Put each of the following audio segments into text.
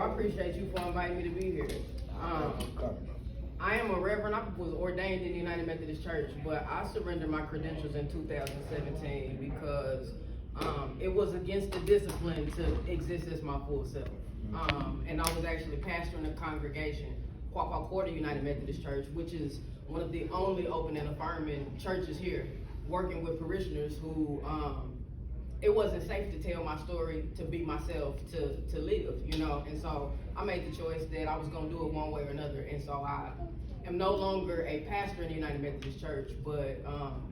bro. I appreciate you for inviting me to be here. I am a reverend. I was ordained in the United Methodist Church, but I surrendered my credentials in 2017 because it was against the discipline to exist as my full self. And I was actually pastoring a congregation, Quapaw Quarter United Methodist Church, which is one of the only open and affirming churches here, working with parishioners who it wasn't safe to tell my story, to be myself, to live, you know. And so I made the choice that I was going to do it one way or another. And so I am no longer a pastor in the United Methodist Church, but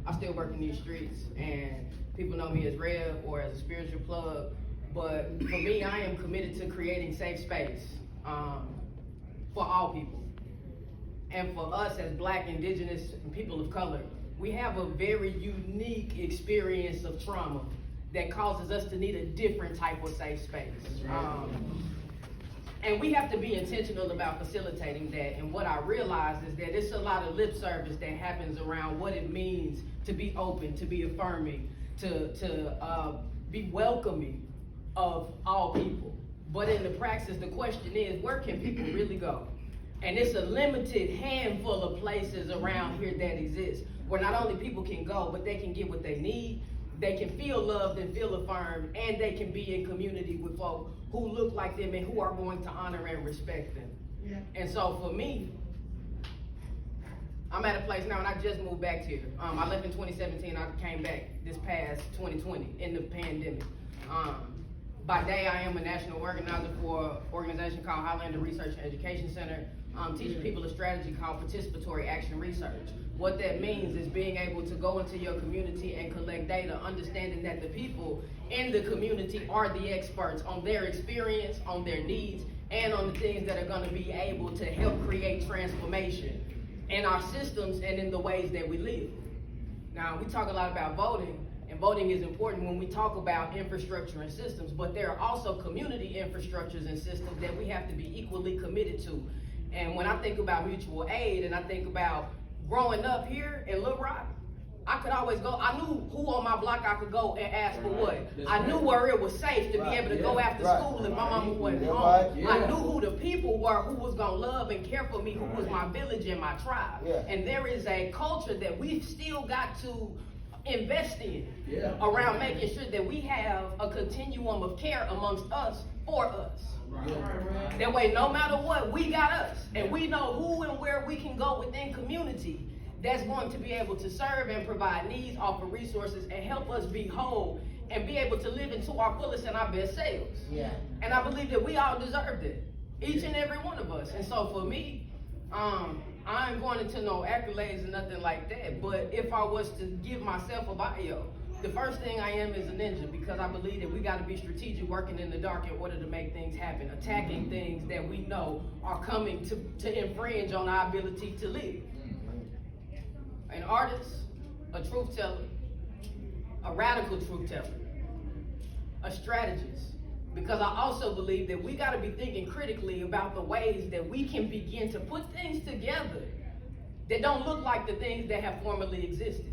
I still work in these streets, and people know me as Rev or as a spiritual plug. But for me, I am committed to creating safe space for all people. And for us as Black, Indigenous, and people of color, we have a very unique experience of trauma that causes us to need a different type of safe space. And we have to be intentional about facilitating that. And what I realized is that it's a lot of lip service that happens around what it means to be open, to be affirming, to be welcoming of all people. But in the praxis, the question is, where can people really go? And it's a limited handful of places around here that exist, where not only people can go, but they can get what they need, they can feel loved and feel affirmed, and they can be in community with folk who look like them and who are going to honor and respect them. Yeah. And so for me, I'm at a place now, and I just moved back here. I left in 2017, I came back this past 2020 in the pandemic. By day, I am a national organizer for an organization called Highlander Research and Education Center, teaching people a strategy called participatory action research. What that means is being able to go into your community and collect data, understanding that the people in the community are the experts on their experience, on their needs, and on the things that are going to be able to help create transformation in our systems and in the ways that we live. Now, we talk a lot about voting, and voting is important when we talk about infrastructure and systems, but there are also community infrastructures and systems that we have to be equally committed to. And when I think about mutual aid, and I think about growing up here in Little Rock, I could always go, I knew who on my block I could go and ask for what. I knew where it was safe to be able to go after school if my mama wasn't home. I knew who the people were who was gonna love and care for me, who was my village and my tribe. And there is a culture that we've still got to invest in around making sure that we have a continuum of care amongst us for us. That way, no matter what, we got us, and we know who and where we can go within community that's going to be able to serve and provide needs, offer resources, and help us be whole and be able to live into our fullest and our best selves. And I believe that we all deserve that, each and every one of us. And so for me, I ain't going into no accolades or nothing like that, but if I was to give myself a bio, the first thing I am is a ninja, because I believe that we got to be strategic, working in the dark in order to make things happen, attacking things that we know are coming to infringe on our ability to live. An artist, a truth teller, a radical truth teller, a strategist, because I also believe that we got to be thinking critically about the ways that we can begin to put things together that don't look like the things that have formerly existed.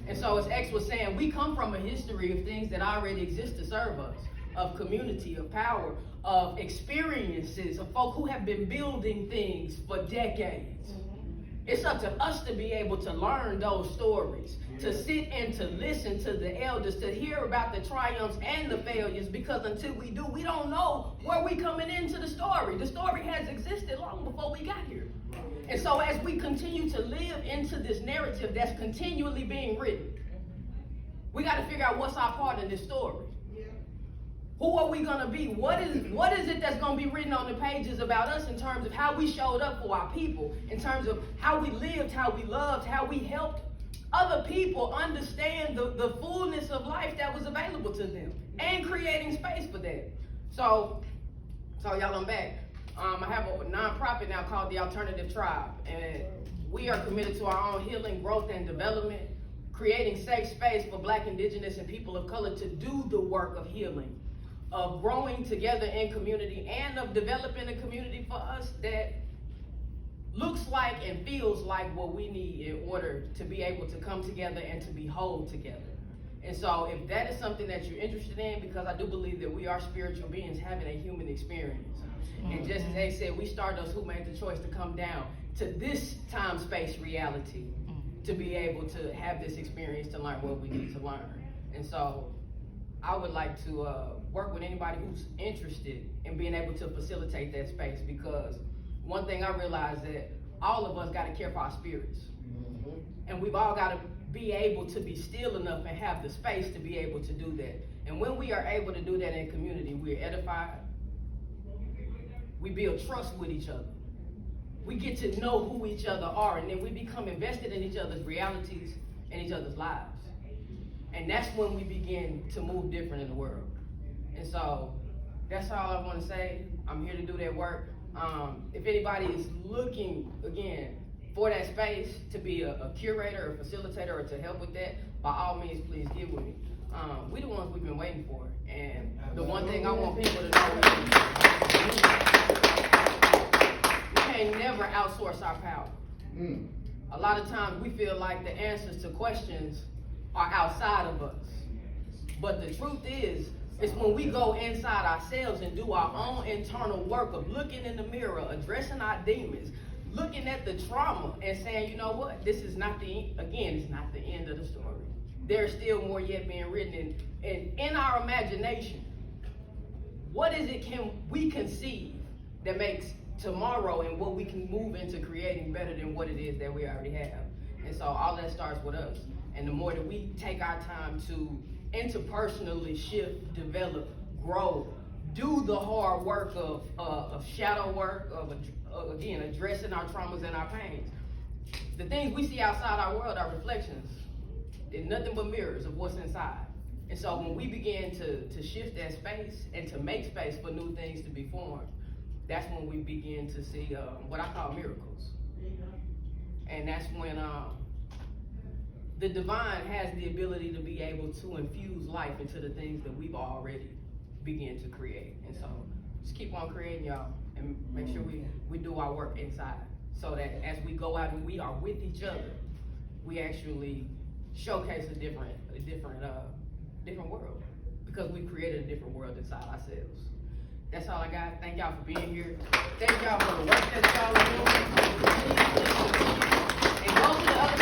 And so as X was saying, we come from a history of things that already exist to serve us, of community, of power, of experiences, of folk who have been building things for decades. It's up to us to be able to learn those stories, to sit and to listen to the elders, to hear about the triumphs and the failures, because until we do, we don't know where we coming into the story. The story has existed long before we got here. And so as we continue to live into this narrative that's continually being written, we got to figure out what's our part in this story. Who are we going to be? What is it that's going to be written on the pages about us in terms of how we showed up for our people, in terms of how we lived, how we loved, how we helped other people understand the fullness of life that was available to them, and creating space for that. So y'all, I'm back. I have a nonprofit now called The Alternative Tribe, and we are committed to our own healing, growth, and development, creating safe space for Black, Indigenous, and people of color to do the work of healing, of growing together in community, and of developing a community for us that looks like and feels like what we need in order to be able to come together and to be whole together. And so if that is something that you're interested in, because I do believe that we are spiritual beings having a human experience. And just as they said, we stardust who made the choice to come down to this time-space reality to be able to have this experience to learn what we need to learn. And so I would like to work with anybody who's interested in being able to facilitate that space, because one thing I realized that all of us got to care for our spirits. And we've all got to be able to be still enough and have the space to be able to do that. And when we are able to do that in community, we're edified. We build trust with each other. We get to know who each other are, and then we become invested in each other's realities and each other's lives. And that's when we begin to move different in the world. And so that's all I want to say. I'm here to do that work. If anybody is looking, again, for that space to be a curator or facilitator or to help with that, by all means, please get with me. We the ones we've been waiting for. And the one thing I want people to know is we can never outsource our power. A lot of times we feel like the answers to questions are outside of us. But the truth is, it's when we go inside ourselves and do our own internal work of looking in the mirror, addressing our demons, looking at the trauma and saying, you know what, this is not it's not the end of the story. There's still more yet being written. And in our imagination, what is it can we conceive that makes tomorrow and what we can move into creating better than what it is that we already have? And so all that starts with us. And the more that we take our time to interpersonally shift, develop, grow, do the hard work of shadow work, of again, addressing our traumas and our pains. The things we see outside our world are reflections. They're nothing but mirrors of what's inside. And so when we begin to shift that space and to make space for new things to be formed, that's when we begin to see what I call miracles. And that's when the divine has the ability to be able to infuse life into the things that we've already begun to create. And so just keep on creating, y'all, and make sure we do our work inside, so that as we go out and we are with each other, we actually showcase a different world, because we created a different world inside ourselves. That's all I got. Thank y'all for being here. Thank y'all for the work that y'all are doing. And go to the other